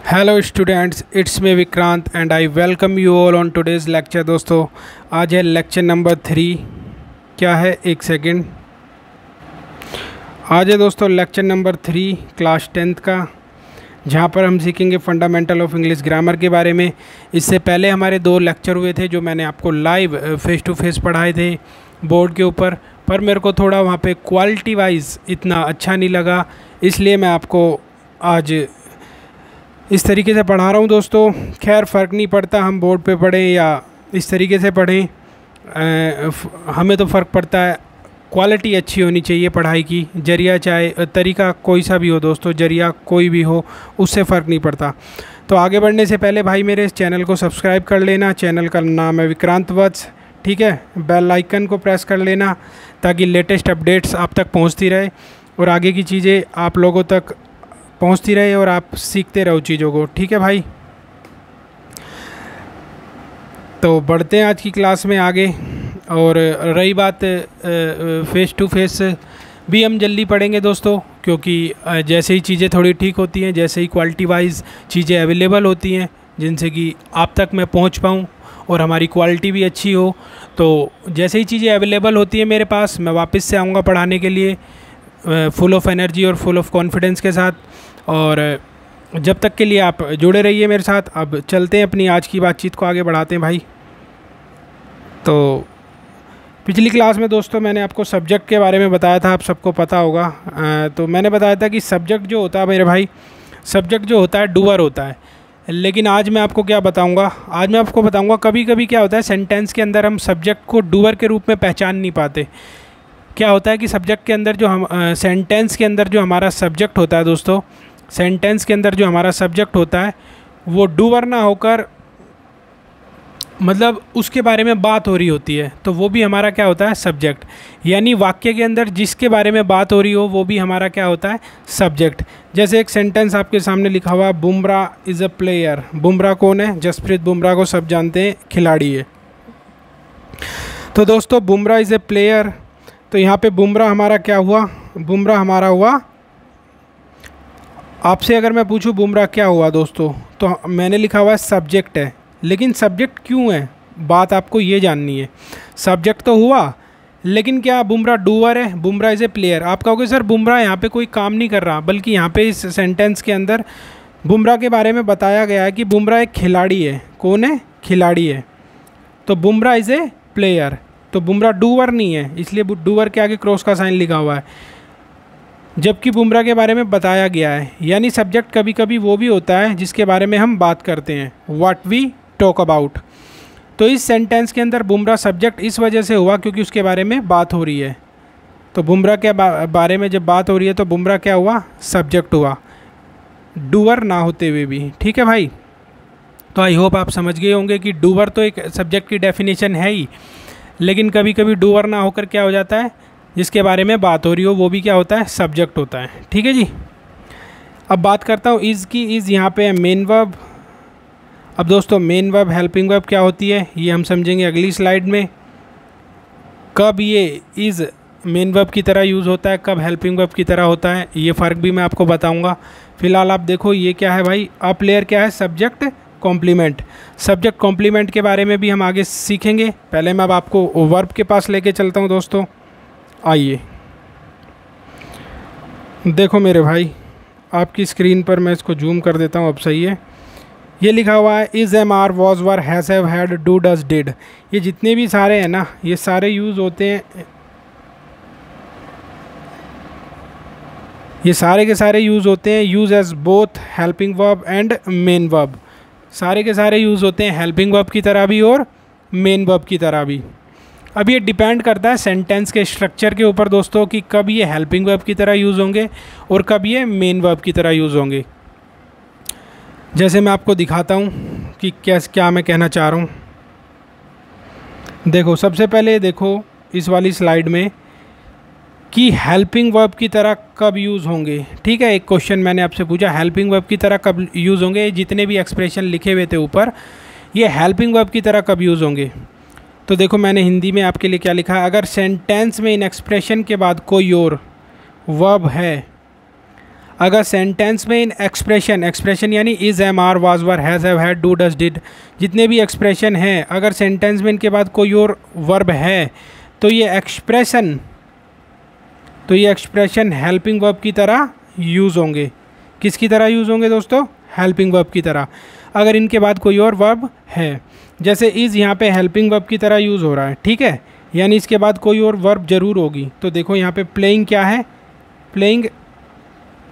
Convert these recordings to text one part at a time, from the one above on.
Hello students, it's me Vikrant and I welcome you all on today's lecture. दोस्तों, आज है lecture number 3। क्या है, एक सेकेंड। आज है दोस्तों लेक्चर नंबर 3 क्लास 10th का, जहाँ पर हम सीखेंगे फंडामेंटल ऑफ इंग्लिश ग्रामर के बारे में। इससे पहले हमारे 2 लेक्चर हुए थे जो मैंने आपको लाइव फेस टू फेस पढ़ाए थे बोर्ड के ऊपर, पर मेरे को थोड़ा वहाँ पे क्वालिटी वाइज इतना अच्छा नहीं लगा, इसलिए मैं आपको आज इस तरीके से पढ़ा रहा हूँ। दोस्तों, खैर फ़र्क नहीं पड़ता हम बोर्ड पे पढ़ें या इस तरीके से पढ़ें, हमें तो फ़र्क पड़ता है क्वालिटी अच्छी होनी चाहिए पढ़ाई की। जरिया चाहे तरीका कोई सा भी हो दोस्तों, जरिया कोई भी हो, उससे फ़र्क नहीं पड़ता। तो आगे बढ़ने से पहले भाई मेरे इस चैनल को सब्सक्राइब कर लेना। चैनल का नाम है विक्रांत वत्स, ठीक है। बेल आइकन को प्रेस कर लेना ताकि लेटेस्ट अपडेट्स आप तक पहुँचती रहे और आगे की चीज़ें आप लोगों तक पहुंचती रहे और आप सीखते रहो चीज़ों को, ठीक है भाई। तो बढ़ते हैं आज की क्लास में आगे। और रही बात फेस टू फेस भी हम जल्दी पढ़ेंगे दोस्तों, क्योंकि जैसे ही चीज़ें थोड़ी ठीक होती हैं, जैसे ही क्वालिटी वाइज चीज़ें अवेलेबल होती हैं जिनसे कि आप तक मैं पहुंच पाऊँ और हमारी क्वालिटी भी अच्छी हो, तो जैसे ही चीज़ें अवेलेबल होती हैं मेरे पास, मैं वापस से आऊँगा पढ़ाने के लिए फुल ऑफ एनर्जी और फुल ऑफ कॉन्फिडेंस के साथ। और जब तक के लिए आप जुड़े रहिए मेरे साथ। अब चलते हैं अपनी आज की बातचीत को आगे बढ़ाते हैं भाई। तो पिछली क्लास में दोस्तों मैंने आपको सब्जेक्ट के बारे में बताया था, आप सबको पता होगा। तो मैंने बताया था कि सब्जेक्ट जो होता है मेरे भाई, सब्जेक्ट जो होता है डूअर होता है। लेकिन आज मैं आपको क्या बताऊंगा, आज मैं आपको बताऊंगा कभी कभी क्या होता है सेंटेंस के अंदर हम सब्जेक्ट को डूअर के रूप में पहचान नहीं पाते। क्या होता है कि सब्जेक्ट के अंदर जो हम सेंटेंस के अंदर जो हमारा सब्जेक्ट होता है दोस्तों, सेंटेंस के अंदर जो हमारा सब्जेक्ट होता है वो डूअर ना होकर, मतलब उसके बारे में बात हो रही होती है, तो वो भी हमारा क्या होता है सब्जेक्ट। यानी वाक्य के अंदर जिसके बारे में बात हो रही हो वो भी हमारा क्या होता है सब्जेक्ट। जैसे एक सेंटेंस आपके सामने लिखा हुआ है, Bumrah is a player. Bumrah कौन है? जसप्रीत बुमराह को सब जानते हैं, खिलाड़ी है। तो दोस्तों बुमराह इज़ ए प्लेयर, तो यहाँ पे बुमराह हमारा क्या हुआ? बुमराह हमारा हुआ। आपसे अगर मैं पूछूं बुमराह क्या हुआ दोस्तों, तो मैंने लिखा हुआ है सब्जेक्ट है। लेकिन सब्जेक्ट क्यों है, बात आपको ये जाननी है। सब्जेक्ट तो हुआ, लेकिन क्या बुमराह डूअर है? Bumrah is a player. आप कहोगे सर बुमराह यहाँ पे कोई काम नहीं कर रहा, बल्कि यहाँ पे इस सेंटेंस के अंदर बुमराह के बारे में बताया गया है कि बुमराह एक खिलाड़ी है। कौन है? खिलाड़ी है। तो बुमराह इज़ ए प्लेयर, तो बुमराह डूअर नहीं है, इसलिए डूअर के आगे क्रॉस का साइन लिखा हुआ है, जबकि बुमराह के बारे में बताया गया है। यानी सब्जेक्ट कभी कभी वो भी होता है जिसके बारे में हम बात करते हैं, व्हाट वी टॉक अबाउट। तो इस सेंटेंस के अंदर बुमराह सब्जेक्ट इस वजह से हुआ क्योंकि उसके बारे में बात हो रही है। तो बुमराह के बारे में जब बात हो रही है तो बुमराह क्या हुआ? सब्जेक्ट हुआ, डूअर ना होते हुए भी, ठीक है भाई। तो आई होप आप समझ गए होंगे कि डूअर तो एक सब्जेक्ट की डेफिनेशन है ही, लेकिन कभी कभी डूअर ना होकर क्या हो जाता है, जिसके बारे में बात हो रही हो वो भी क्या होता है? सब्जेक्ट होता है, ठीक है जी। अब बात करता हूँ इज़ की। इज़ यहाँ पे है मेन वर्ब। अब दोस्तों मेन वर्ब हेल्पिंग वर्ब क्या होती है ये हम समझेंगे अगली स्लाइड में। कब ये इज़ मेन वर्ब की तरह यूज़ होता है, कब हेल्पिंग वर्ब की तरह होता है, ये फ़र्क भी मैं आपको बताऊँगा। फिलहाल आप देखो ये क्या है भाई, अप लेयर क्या है? Subject complement. सब्जेक्ट कॉम्प्लीमेंट के बारे में भी हम आगे सीखेंगे। पहले मैं अब आपको वर्ब के पास लेके चलता हूँ दोस्तों। आइए देखो मेरे भाई, आपकी स्क्रीन पर मैं इसको जूम कर देता हूँ, अब सही है। ये लिखा हुआ है is, am, are, was, were, has, have, had, do, does, did. ये जितने भी सारे हैं ना, ये सारे यूज़ होते हैं, ये सारे के सारे यूज़ होते हैं use as both helping verb and main verb. सारे के सारे यूज़ होते हैं हेल्पिंग वर्ब की तरह भी और मेन वर्ब की तरह भी। अब ये डिपेंड करता है सेंटेंस के स्ट्रक्चर के ऊपर दोस्तों, कि कब ये हेल्पिंग वर्ब की तरह यूज़ होंगे और कब ये मेन वर्ब की तरह यूज़ होंगे। जैसे मैं आपको दिखाता हूँ कि क्या मैं कहना चाह रहा हूँ। देखो सबसे पहले देखो इस वाली स्लाइड में कि हेल्पिंग वर्ब की तरह कब यूज़ होंगे, ठीक है। एक क्वेश्चन मैंने आपसे पूछा, हेल्पिंग वर्ब की तरह कब यूज़ होंगे। जितने भी एक्सप्रेशन लिखे हुए थे ऊपर, ये हेल्पिंग वर्ब की तरह कब यूज़ होंगे। तो देखो मैंने हिंदी में आपके लिए क्या लिखा है, अगर सेंटेंस में इन एक्सप्रेशन के बाद कोई और वर्ब है, अगर सेंटेंस में इन एक्सप्रेशन, एक्सप्रेशन यानी is, am, are, was, were, has, have, had, do, does, did, जितने भी एक्सप्रेशन हैं, अगर सेंटेंस में इनके बाद कोई और वर्ब है तो ये एक्सप्रेशन हेल्पिंग वर्ब की तरह यूज़ होंगे। किसकी तरह यूज़ होंगे दोस्तों? हेल्पिंग वर्ब की तरह। अगर इनके बाद कोई और वर्ब है, जैसे इज़ यहाँ पे हेल्पिंग वर्ब की तरह यूज़ हो रहा है, ठीक है, यानी इसके बाद कोई और वर्ब ज़रूर होगी। तो देखो यहाँ पे प्लेइंग क्या है, प्लेइंग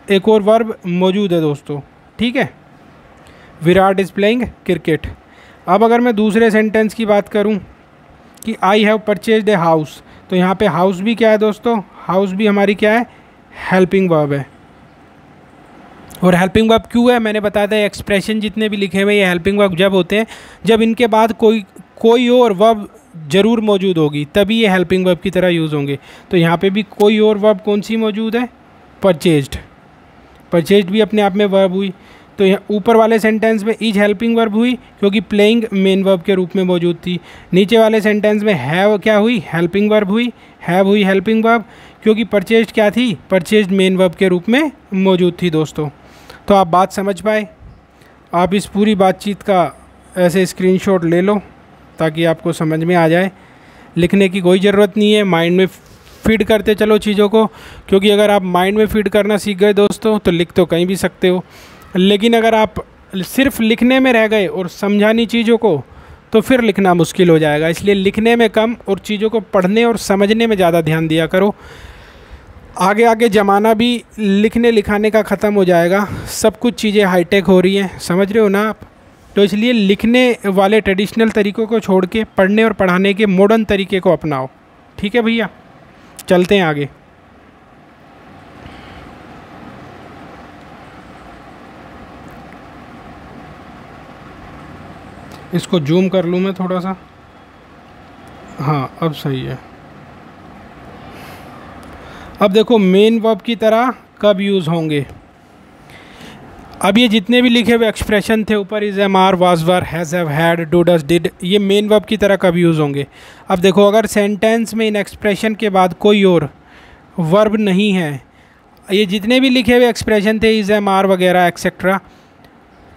एक और वर्ब मौजूद है दोस्तों, ठीक है, विराट इज़ प्लेइंग क्रिकेट। अब अगर मैं दूसरे सेंटेंस की बात करूं कि I have purchased a house, तो यहाँ पे हाउस भी क्या है दोस्तों? हाउस भी हमारी क्या है? हेल्पिंग वर्ब है। और हेल्पिंग वर्ब क्यों है? मैंने बताया था एक्सप्रेशन जितने भी लिखे हुए ये हेल्पिंग वर्ब जब होते हैं जब इनके बाद कोई और वर्ब ज़रूर मौजूद होगी, तभी ये हेल्पिंग वर्ब की तरह यूज़ होंगे। तो यहाँ पे भी कोई और वर्ब कौन सी मौजूद है? परचेज्ड। परचेज्ड भी अपने आप में वर्ब हुई। तो यहाँ ऊपर वाले सेंटेंस में इज हेल्पिंग वर्ब हुई क्योंकि प्लेइंग मेन वर्ब के रूप में मौजूद थी। नीचे वाले सेंटेंस में हैव क्या हुई? हेल्पिंग वर्ब हुई। हैव हुई हेल्पिंग वर्ब क्योंकि परचेज्ड क्या थी? परचेज्ड मेन वर्ब के रूप में मौजूद थी दोस्तों। तो आप बात समझ पाए? आप इस पूरी बातचीत का ऐसे स्क्रीनशॉट ले लो ताकि आपको समझ में आ जाए। लिखने की कोई ज़रूरत नहीं है, माइंड में फीड करते चलो चीज़ों को, क्योंकि अगर आप माइंड में फीड करना सीख गए दोस्तों तो लिख तो कहीं भी सकते हो, लेकिन अगर आप सिर्फ लिखने में रह गए और समझानी चीज़ों को तो फिर लिखना मुश्किल हो जाएगा। इसलिए लिखने में कम और चीज़ों को पढ़ने और समझने में ज़्यादा ध्यान दिया करो। आगे आगे ज़माना भी लिखने लिखाने का ख़त्म हो जाएगा, सब कुछ चीज़ें हाईटेक हो रही हैं, समझ रहे हो ना आप? तो इसलिए लिखने वाले ट्रेडिशनल तरीक़ों को छोड़ के पढ़ने और पढ़ाने के मॉडर्न तरीके को अपनाओ। ठीक है भैया, चलते हैं आगे। इसको जूम कर लूँ मैं थोड़ा सा। हाँ, अब सही है। अब देखो मेन वर्ब की तरह कब यूज़ होंगे। अब ये जितने भी लिखे हुए एक्सप्रेशन थे ऊपर, is, am, are, was, were, has, have, had, do, does, did, ये मेन वर्ब की तरह कब यूज़ होंगे। अब देखो अगर सेंटेंस में इन एक्सप्रेशन के बाद कोई और वर्ब नहीं है, ये जितने भी लिखे हुए एक्सप्रेशन थे इज, एम, आर वगैरह एक्सेट्रा,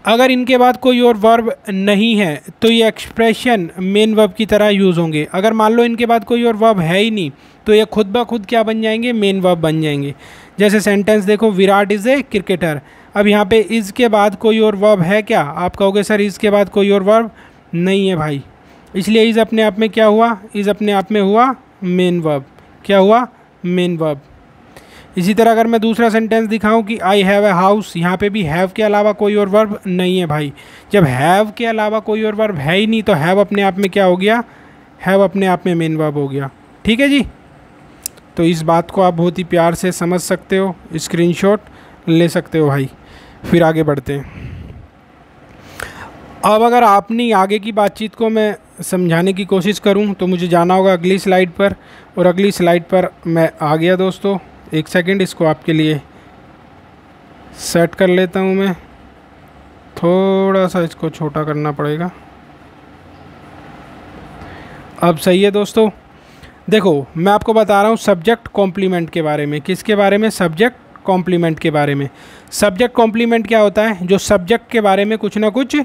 अगर इनके बाद कोई और वर्ब नहीं है तो ये एक्सप्रेशन मेन वर्ब की तरह यूज़ होंगे। अगर मान लो इनके बाद कोई और वर्ब है ही नहीं तो ये खुद ब खुद क्या बन जाएंगे? मेन वर्ब बन जाएंगे। जैसे सेंटेंस देखो, विराट इज़ ए क्रिकेटर। अब यहाँ पे इज़ के बाद कोई और वर्ब है क्या? आप कहोगे सर इज़ के बाद कोई और वर्ब नहीं है भाई, इसलिए इज़ अपने आप में क्या हुआ? इज़ अपने आप में हुआ मेन वर्ब। क्या हुआ? Main verb. इसी तरह अगर मैं दूसरा सेंटेंस दिखाऊं कि आई हैव ए हाउस, यहाँ पे भी हैव के अलावा कोई और वर्ब नहीं है भाई। जब हैव के अलावा कोई और वर्ब है ही नहीं तो हैव अपने आप में क्या हो गया? हैव अपने आप में मेन वर्ब हो गया। ठीक है जी, तो इस बात को आप बहुत ही प्यार से समझ सकते हो, स्क्रीनशॉट ले सकते हो भाई। फिर आगे बढ़ते हैं। अब अगर आपने आगे की बातचीत को मैं समझाने की कोशिश करूं तो मुझे जाना होगा अगली स्लाइड पर, और अगली स्लाइड पर मैं आ गया दोस्तों। एक सेकंड, इसको आपके लिए सेट कर लेता हूं मैं, थोड़ा सा इसको छोटा करना पड़ेगा। अब सही है दोस्तों। देखो मैं आपको बता रहा हूँ सब्जेक्ट कॉम्प्लीमेंट के बारे में। किसके बारे में? सब्जेक्ट कॉम्प्लीमेंट के बारे में। सब्जेक्ट कॉम्प्लीमेंट क्या होता है? जो सब्जेक्ट के बारे में कुछ ना कुछ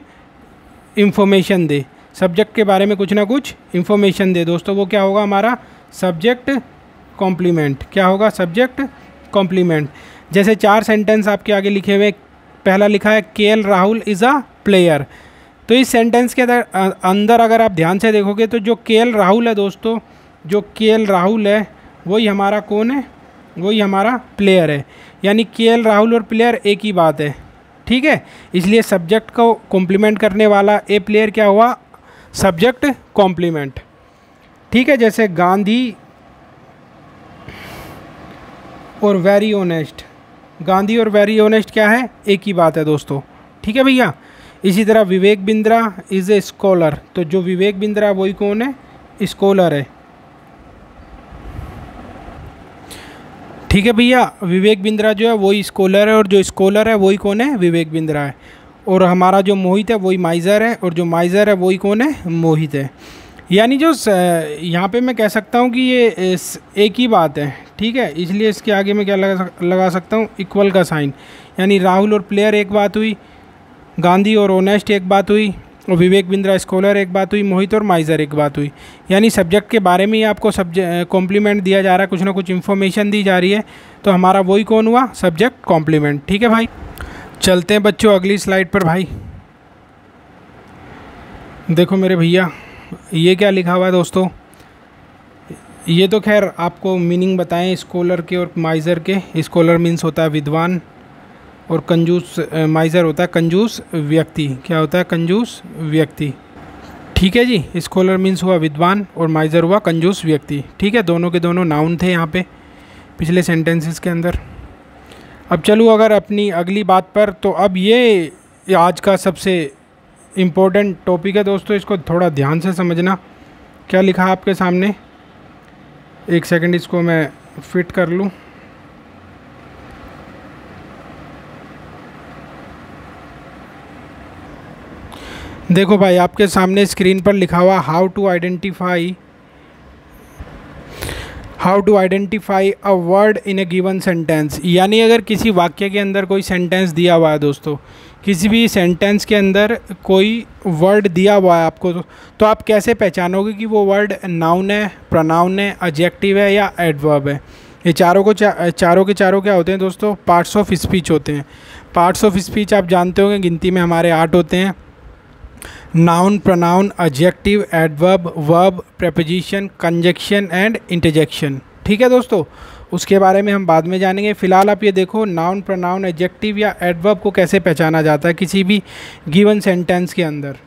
इंफॉर्मेशन दे, सब्जेक्ट के बारे में कुछ ना कुछ इंफॉर्मेशन दे दोस्तों, वो क्या होगा? हमारा सब्जेक्ट कॉम्प्लीमेंट। क्या होगा? Subject complement. जैसे 4 सेंटेंस आपके आगे लिखे हुए, पहला लिखा है KL Rahul is a player. तो इस सेंटेंस के अंदर अगर आप ध्यान से देखोगे तो जो केएल राहुल है दोस्तों, जो केएल राहुल है वही हमारा कौन है? वही हमारा प्लेयर है। यानी केएल राहुल और प्लेयर एक ही बात है। ठीक है, इसलिए सब्जेक्ट को कॉम्प्लीमेंट करने वाला ए प्लेयर क्या हुआ? Subject complement. ठीक है, जैसे गांधी और वेरी ऑनेस्ट, गांधी और वेरी ऑनेस्ट क्या है? एक ही बात है दोस्तों। ठीक है भैया। इसी तरह Vivek Bindra is a scholar, तो जो विवेक बिंद्रा वही कौन है? स्कॉलर है। ठीक है भैया, विवेक बिंद्रा जो है वही स्कॉलर है, और जो स्कॉलर है वही कौन है? विवेक बिंद्रा है। और हमारा जो मोहित है वही माइज़र है, और जो माइज़र है वही कौन है? मोहित है। यानी जो यहाँ पे मैं कह सकता हूँ कि ये एक ही बात है। ठीक है, इसलिए इसके आगे मैं क्या लगा सकता हूँ, इक्वल का साइन। यानी राहुल और प्लेयर एक बात हुई, गांधी और ओनेस्ट एक बात हुई, और विवेक बिंद्रा स्कॉलर एक बात हुई, मोहित और माइजर एक बात हुई। यानी सब्जेक्ट के बारे में ही आपको कॉम्प्लीमेंट दिया जा रहा है, कुछ ना कुछ इन्फॉर्मेशन दी जा रही है, तो हमारा वही कौन हुआ, सब्जेक्ट कॉम्प्लीमेंट। ठीक है भाई, चलते हैं बच्चों अगली स्लाइड पर। भाई देखो मेरे भैया, ये क्या लिखा हुआ है दोस्तों, ये तो खैर आपको मीनिंग बताएं स्कॉलर के और माइजर के। स्कॉलर मीन्स होता है विद्वान, और कंजूस माइजर होता है कंजूस व्यक्ति। क्या होता है, कंजूस व्यक्ति। ठीक है जी, स्कॉलर मीन्स हुआ विद्वान और माइजर हुआ कंजूस व्यक्ति। ठीक है, दोनों के दोनों नाउन थे यहाँ पे पिछले सेंटेंसेस के अंदर। अब चलूँ अगर अपनी अगली बात पर, तो अब ये आज का सबसे इम्पोर्टेंट टॉपिक है दोस्तों, इसको थोड़ा ध्यान से समझना। क्या लिखा है आपके सामने, एक सेकंड इसको मैं फिट कर लूँ। देखो भाई, आपके सामने स्क्रीन पर लिखा हुआ how to identify a word in a given sentence. यानी अगर किसी वाक्य के अंदर कोई सेंटेंस दिया हुआ है दोस्तों, किसी भी सेंटेंस के अंदर कोई वर्ड दिया हुआ है आपको, तो आप कैसे पहचानोगे कि वो वर्ड नाउन है, प्रोनाउन है, एडजेक्टिव है या एडवर्ब है। ये चारों के चारों क्या होते हैं दोस्तों, पार्ट्स ऑफ स्पीच होते हैं। पार्ट्स ऑफ स्पीच आप जानते होंगे, गिनती में हमारे 8 होते हैं, noun, pronoun, adjective, adverb, verb, preposition, conjunction and interjection. ठीक है दोस्तों, उसके बारे में हम बाद में जानेंगे। फिलहाल आप ये देखो, नाउन, प्रोनाउन, एडजेक्टिव या एडवर्ब को कैसे पहचाना जाता है किसी भी गिवन सेंटेंस के अंदर।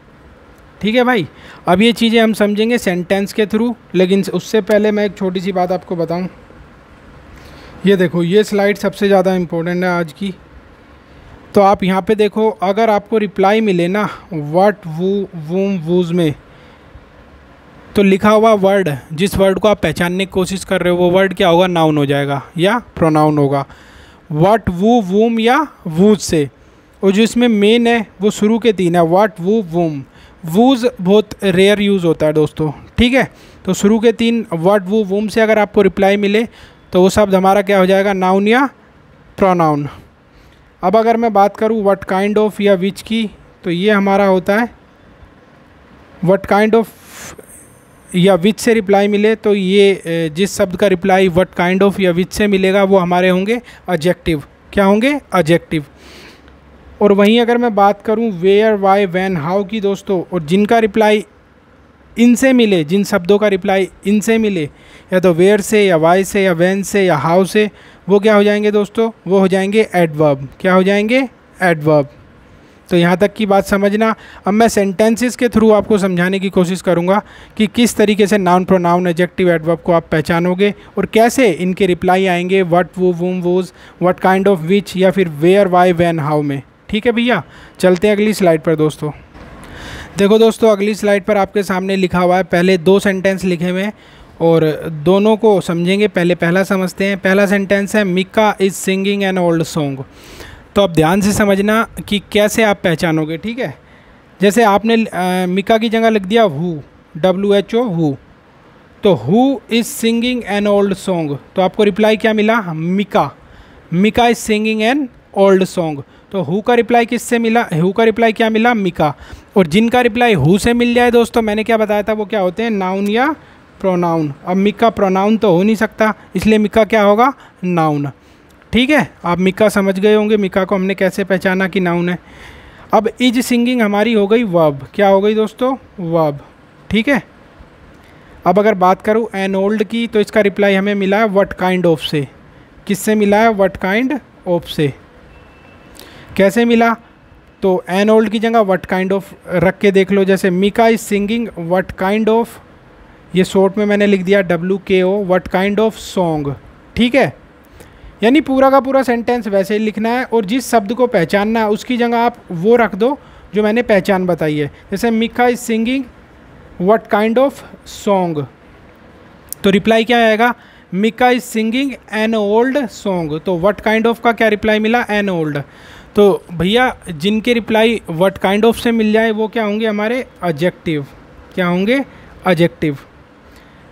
ठीक है भाई, अब ये चीज़ें हम समझेंगे सेंटेंस के थ्रू, लेकिन उससे पहले मैं एक छोटी सी बात आपको बताऊं। ये देखो, ये स्लाइड सबसे ज़्यादा इम्पोर्टेंट है आज की। तो आप यहाँ पे देखो, अगर आपको रिप्लाई मिले ना व्हाट, वू, वूम, वूज में, तो लिखा हुआ वर्ड, जिस वर्ड को आप पहचानने की कोशिश कर रहे हो, वो वर्ड क्या होगा, नाउन हो जाएगा या प्रोनाउन होगा। व्हाट, वू, वूम या वूज से। और जो इसमें मेन है वो शुरू के 3 है, व्हाट, वू, वूम। वूज बहुत रेयर यूज़ होता है दोस्तों। ठीक है, तो शुरू के 3 व्हाट, वू, वूम से अगर आपको रिप्लाई मिले तो वो शब्द हमारा क्या हो जाएगा, नाउन या प्रोनाउन। अब अगर मैं बात करूँ व्हाट काइंड ऑफ या विच की, तो ये हमारा होता है व्हाट काइंड ऑफ या विच से रिप्लाई मिले, तो ये जिस शब्द का रिप्लाई व्हाट काइंड ऑफ या विच से मिलेगा वो हमारे होंगे एडजेक्टिव। क्या होंगे, एडजेक्टिव। और वहीं अगर मैं बात करूं वेयर, वाई, व्हेन, हाउ की दोस्तों, और जिनका रिप्लाई इनसे मिले, जिन शब्दों का रिप्लाई इनसे मिले, या तो वेयर से या वाई से या व्हेन से या हाउ से, वो क्या हो जाएंगे दोस्तों, वो हो जाएंगे एडवर्ब। क्या हो जाएंगे, एडवर्ब। तो यहाँ तक की बात समझना। अब मैं सेंटेंसेस के थ्रू आपको समझाने की कोशिश करूँगा कि किस तरीके से नाउन, प्रोनाउन, एडजेक्टिव, एडवर्ब को आप पहचानोगे और कैसे इनके रिप्लाई आएंगे what, who, whom, whose, what kind of, which या फिर वेयर, वाई, व्हेन, हाउ में। ठीक है भैया, चलते हैं अगली स्लाइड पर दोस्तों। देखो दोस्तों, अगली स्लाइड पर आपके सामने लिखा हुआ है, पहले 2 सेंटेंस लिखे हुए हैं और दोनों को समझेंगे। पहले पहला समझते हैं। पहला सेंटेंस है Mika is singing an old song. तो अब ध्यान से समझना कि कैसे आप पहचानोगे। ठीक है, जैसे आपने मिका की जगह लिख दिया हु, WHO, हु, तो who is singing an old song, तो आपको रिप्लाई क्या मिला, Mika. Mika is singing an old song, तो हु का रिप्लाई किससे मिला, हु का रिप्लाई क्या मिला, मिका। और जिनका रिप्लाई हु से मिल जाए दोस्तों, मैंने क्या बताया था, वो क्या होते हैं, नाउन या प्रोनाउन। अब मिका प्रोनाउन तो हो नहीं सकता, इसलिए मिका क्या होगा, नाउन। ठीक है, आप मिका समझ गए होंगे, मिका को हमने कैसे पहचाना कि नाउन है। अब इज सिंगिंग हमारी हो गई वर्ब। क्या हो गई दोस्तों, वर्ब। ठीक है, अब अगर बात करूँ एन ओल्ड की, तो इसका रिप्लाई हमें मिला है व्हाट काइंड ऑफ से। किससे मिला है, व्हाट काइंड ऑफ से। कैसे मिला, तो एन ओल्ड की जगह व्हाट काइंड ऑफ रख के देख लो। जैसे Mika is singing what kind of, ये शॉर्ट में मैंने लिख दिया WKO, what kind of song. ठीक है, यानी पूरा का पूरा सेंटेंस वैसे ही लिखना है और जिस शब्द को पहचानना है उसकी जगह आप वो रख दो जो मैंने पहचान बताई है। जैसे Mika is singing what kind of song, तो रिप्लाई क्या आएगा, Mika is singing an old song. तो व्हाट काइंड ऑफ का क्या रिप्लाई मिला, एन ओल्ड। तो भैया जिनके रिप्लाई व्हाट काइंड ऑफ से मिल जाए वो क्या होंगे, हमारे एडजेक्टिव। क्या होंगे, एडजेक्टिव।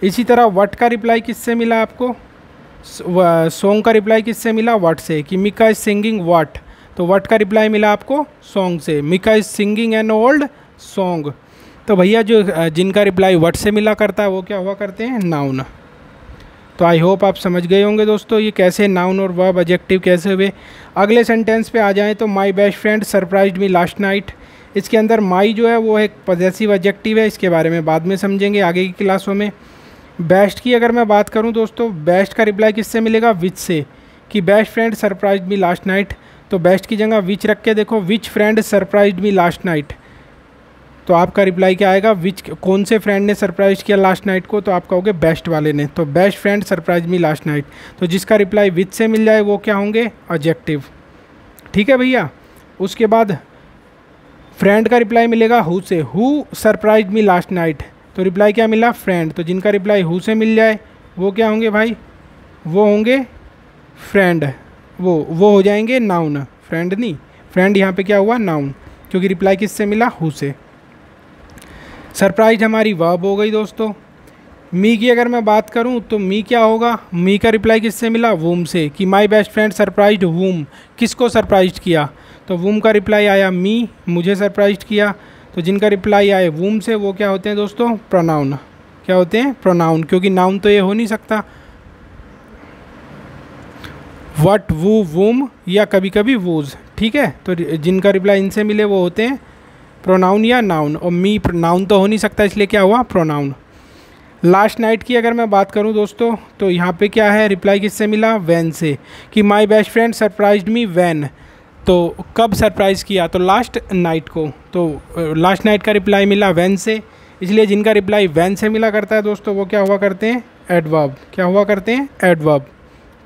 इसी तरह व्हाट का रिप्लाई किससे मिला आपको, सॉन्ग का रिप्लाई किससे मिला? व्हाट से, कि मिका इज सिंगिंग व्हाट, तो व्हाट का रिप्लाई मिला आपको सॉन्ग से। Mika is singing an old song, तो भैया जो जिनका रिप्लाई व्हाट से मिला करता है वो क्या हुआ करते हैं? नाउन। तो आई होप आप समझ गए होंगे दोस्तों ये कैसे नाउन और वर्ब एडजेक्टिव कैसे हुए। अगले सेंटेंस पे आ जाएं तो my best friend surprised me last night. इसके अंदर माई जो है वो एक पॉजेसिव एडजेक्टिव है, इसके बारे में बाद में समझेंगे आगे की क्लासों में। बेस्ट की अगर मैं बात करूं दोस्तों, बेस्ट का रिप्लाई किससे मिलेगा? विच से, कि बेस्ट फ्रेंड सरप्राइज्ड मी लास्ट नाइट, तो बेस्ट की जगह विच रख के देखो, विच फ्रेंड सरप्राइज्ड मी लास्ट नाइट, तो आपका रिप्लाई क्या आएगा? विच, कौन से फ्रेंड ने सरप्राइज किया लास्ट नाइट को? तो आप कहोगे बेस्ट वाले ने, तो best friend surprise me last night, तो जिसका रिप्लाई विच से मिल जाए वो क्या होंगे? एडजेक्टिव। ठीक है भैया। उसके बाद फ्रेंड का रिप्लाई मिलेगा हु से, who surprise me last night, तो रिप्लाई क्या मिला? फ्रेंड, तो जिनका रिप्लाई हु से मिल जाए वो क्या होंगे भाई? वो होंगे फ्रेंड, वो हो जाएंगे नाउन, फ्रेंड नहीं, फ्रेंड यहाँ पे क्या हुआ? नाउन, क्योंकि रिप्लाई किससे मिला? हु से। सरप्राइज हमारी वर्ब हो गई दोस्तों। मी की अगर मैं बात करूं तो मी क्या होगा? मी का रिप्लाई किससे मिला? वूम से, कि माय बेस्ट फ्रेंड सरप्राइज्ड वूम, किसको सरप्राइज्ड किया? तो वूम का रिप्लाई आया मी, मुझे सरप्राइज्ड किया, तो जिनका रिप्लाई आए वूम से वो क्या होते हैं दोस्तों? प्रोनाउन। क्या होते हैं? प्रोनाउन, क्योंकि नाउन तो ये हो नहीं सकता। वट, वू, वूम या कभी कभी वूज। ठीक है, तो जिनका रिप्लाई इनसे मिले वो होते हैं प्रोनाउन या नाउन, और मी नाउन तो हो नहीं सकता इसलिए क्या हुआ? प्रोनाउन। लास्ट नाइट की अगर मैं बात करूं दोस्तों तो यहाँ पे क्या है? रिप्लाई किससे मिला? वैन से, कि my best friend surprised me when, तो कब सरप्राइज़ किया? तो लास्ट नाइट को, तो लास्ट नाइट का रिप्लाई मिला वैन से, इसलिए जिनका रिप्लाई वैन से मिला करता है दोस्तों वो क्या हुआ करते हैं? एडवर्ब। क्या हुआ करते हैं? एडवर्ब।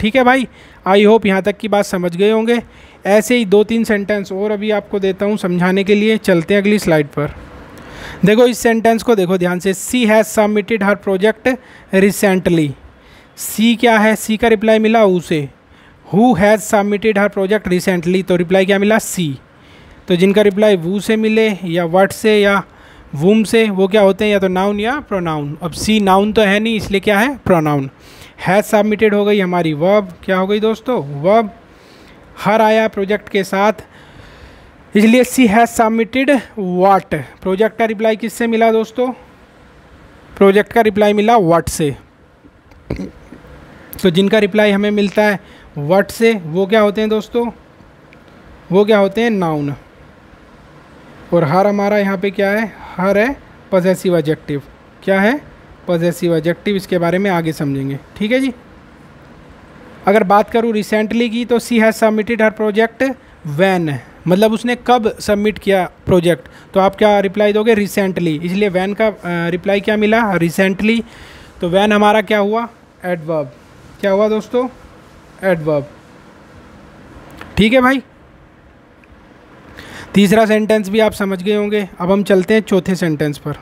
ठीक है भाई, आई होप यहाँ तक की बात समझ गए होंगे। ऐसे ही 2-3 सेंटेंस और अभी आपको देता हूँ समझाने के लिए। चलते हैं अगली स्लाइड पर। देखो इस सेंटेंस को देखो ध्यान से, she has submitted her project recently. She क्या है? सी का रिप्लाई मिला हु से, who has submitted her project recently, तो रिप्लाई क्या मिला? सी, तो जिनका रिप्लाई वू से मिले या व्हाट से या वूम से वो क्या होते हैं? या तो नाउन या प्रोनाउन। अब सी नाउन तो है नहीं इसलिए क्या है? प्रोनाउन। हैज़ सबमिटेड हो गई हमारी वर्ब। क्या हो गई दोस्तों? वर्ब। हर आया प्रोजेक्ट के साथ, इसलिए सी हैज़ सबमिटेड व्हाट, प्रोजेक्ट का रिप्लाई किससे मिला दोस्तों? प्रोजेक्ट का रिप्लाई मिला व्हाट से, तो जिनका रिप्लाई हमें मिलता है व्हाट से वो क्या होते हैं दोस्तों? वो क्या होते हैं? नाउन। और हर हमारा यहाँ पे क्या है? हर है पॉजेसिव एडजेक्टिव। क्या है? पॉजेसिव एडजेक्टिव, इसके बारे में आगे समझेंगे। ठीक है जी। अगर बात करूँ रिसेंटली की तो she has submitted her project when, मतलब उसने कब सबमिट किया प्रोजेक्ट, तो आप क्या रिप्लाई दोगे? रिसेंटली, इसलिए वैन का रिप्लाई क्या मिला? रिसेंटली, तो वैन हमारा क्या हुआ? एडवर्ब। क्या हुआ दोस्तों? एडवर्ब। ठीक है भाई, तीसरा सेंटेंस भी आप समझ गए होंगे। अब हम चलते हैं चौथे सेंटेंस पर।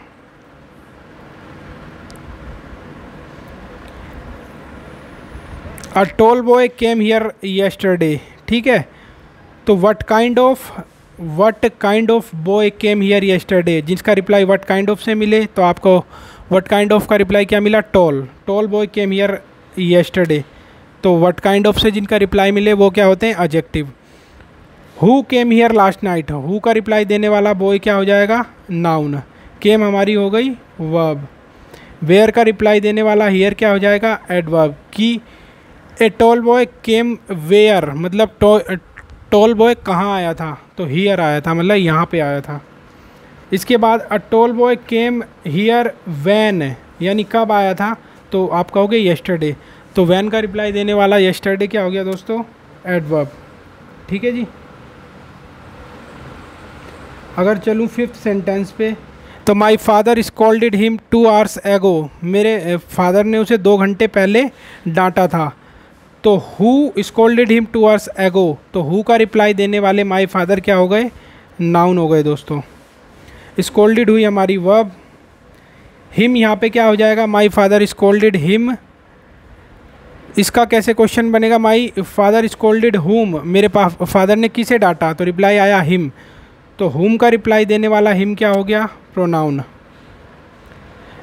A tall boy came here yesterday. ठीक है, तो what kind of boy came here yesterday, जिसका रिप्लाई व्हाट काइंड ऑफ से मिले तो आपको व्हाट काइंड ऑफ का रिप्लाई क्या मिला? Tall. Tall boy came here yesterday, तो व्हाट काइंड ऑफ से जिनका रिप्लाई मिले वो क्या होते हैं? Adjective. Who came here last night, who का रिप्लाई देने वाला बॉय क्या हो जाएगा? नाउन। केम हमारी हो गई वर्ब। वेयर का रिप्लाई देने वाला हियर क्या हो जाएगा? एडवर्ब। कि a tall boy came where, मतलब टॉल बॉय कहाँ आया था? तो हियर आया था, मतलब यहाँ पे आया था। इसके बाद a tall boy came here when, यानी कब आया था? तो आप कहोगे येस्टरडे, तो वैन का रिप्लाई देने वाला येस्टरडे क्या हो गया दोस्तों? एडवर्ब। ठीक है जी। अगर चलूँ फिफ्थ सेंटेंस पे तो my father scolded him 2 hours एगो, मेरे फादर ने उसे 2 घंटे पहले डांटा था। तो हु स्कॉल्डेड हिम 2 hours एगो, तो हु का रिप्लाई देने वाले माई फादर क्या हो गए? नाउन हो गए दोस्तों। स्कॉल्डेड हुई हमारी वर्ब। हिम यहाँ पे क्या हो जाएगा? My father scolded him. इसका कैसे क्वेश्चन बनेगा? माई फादर स्कॉल्डेड हुम, मेरे फादर ने किसे डांटा? तो रिप्लाई आया हिम, तो हुम का रिप्लाई देने वाला हिम क्या हो गया? प्रोनाउन।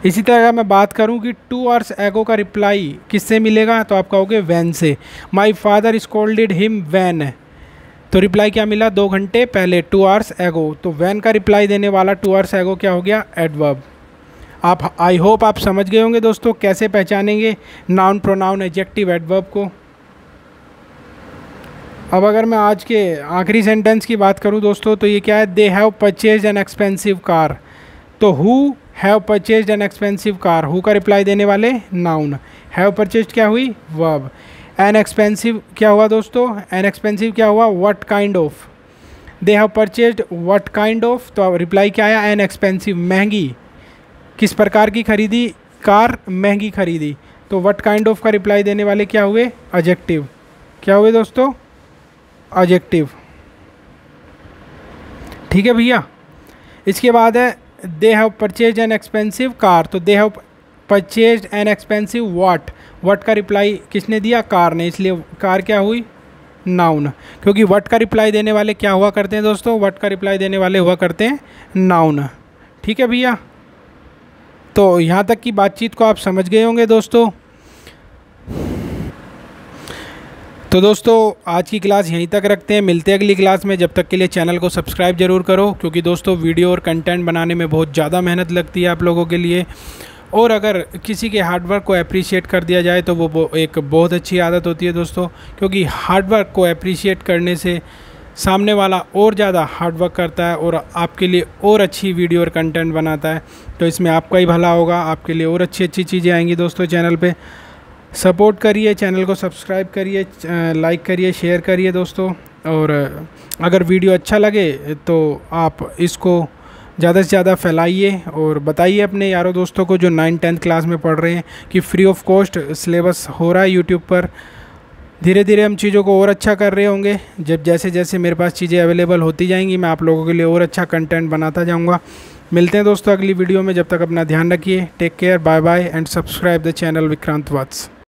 इसी तरह अगर मैं बात करूं कि 2 आवर्स एगो का रिप्लाई किससे मिलेगा, तो आप कहोगे वैन से। My father scolded him when, तो रिप्लाई क्या मिला, 2 घंटे पहले, 2 आवर्स एगो। तो वैन का रिप्लाई देने वाला 2 आवर्स एगो क्या हो गया, एडवर्ब। आप आई होप आप समझ गए होंगे दोस्तों कैसे पहचानेंगे नाउन, प्रोनाउन, एडजेक्टिव, एडवर्ब को। अब अगर मैं आज के आखिरी सेंटेंस की बात करूं दोस्तों, तो ये क्या है, they have purchased an expensive car. तो who have purchased an expensive car, who का रिप्लाई देने वाले नाउन, हैव परचेज्ड क्या हुई, वर्ब। एन एक्सपेंसिव क्या हुआ दोस्तों, एन एक्सपेंसिव क्या हुआ, what kind of. They have purchased what kind of, तो रिप्लाई क्या आया, एन एक्सपेंसिव, महंगी, किस प्रकार की खरीदी, कार महंगी खरीदी। तो व्हाट काइंड ऑफ का रिप्लाई देने वाले क्या हुए, एडजेक्टिव। क्या हुए दोस्तों, एडजेक्टिव। ठीक है भैया। इसके बाद है they have purchased an expensive car, तो they have purchased an expensive what, what का रिप्लाई किसने दिया, कार ने, इसलिए कार क्या हुई, नाउन। क्योंकि व्हाट का रिप्लाई देने वाले क्या हुआ करते हैं दोस्तों, व्हाट का रिप्लाई देने वाले हुआ करते हैं नाउन। ठीक है भैया। तो यहाँ तक की बातचीत को आप समझ गए होंगे दोस्तों। तो दोस्तों आज की क्लास यहीं तक रखते हैं, मिलते हैं अगली क्लास में। जब तक के लिए चैनल को सब्सक्राइब जरूर करो, क्योंकि दोस्तों वीडियो और कंटेंट बनाने में बहुत ज़्यादा मेहनत लगती है आप लोगों के लिए। और अगर किसी के हार्डवर्क को अप्रिशिएट कर दिया जाए तो वो एक बहुत अच्छी आदत होती है दोस्तों, क्योंकि हार्डवर्क को अप्रिशिएट करने से सामने वाला और ज़्यादा हार्डवर्क करता है और आपके लिए और अच्छी वीडियो और कंटेंट बनाता है। तो इसमें आपका ही भला होगा, आपके लिए और अच्छी अच्छी चीज़ें आएंगी दोस्तों। चैनल पे सपोर्ट करिए, चैनल को सब्सक्राइब करिए, लाइक करिए, शेयर करिए दोस्तों। और अगर वीडियो अच्छा लगे तो आप इसको ज़्यादा से ज़्यादा फैलाइए और बताइए अपने यारों दोस्तों को जो 9th-10th क्लास में पढ़ रहे हैं कि फ्री ऑफ कॉस्ट सिलेबस हो रहा है यूट्यूब पर। धीरे धीरे हम चीज़ों को और अच्छा कर रहे होंगे। जब जैसे जैसे मेरे पास चीज़ें अवेलेबल होती जाएंगी मैं आप लोगों के लिए और अच्छा कंटेंट बनाता जाऊंगा। मिलते हैं दोस्तों अगली वीडियो में, जब तक अपना ध्यान रखिए। Take care, bye bye and subscribe the channel Vikrant Vatsa.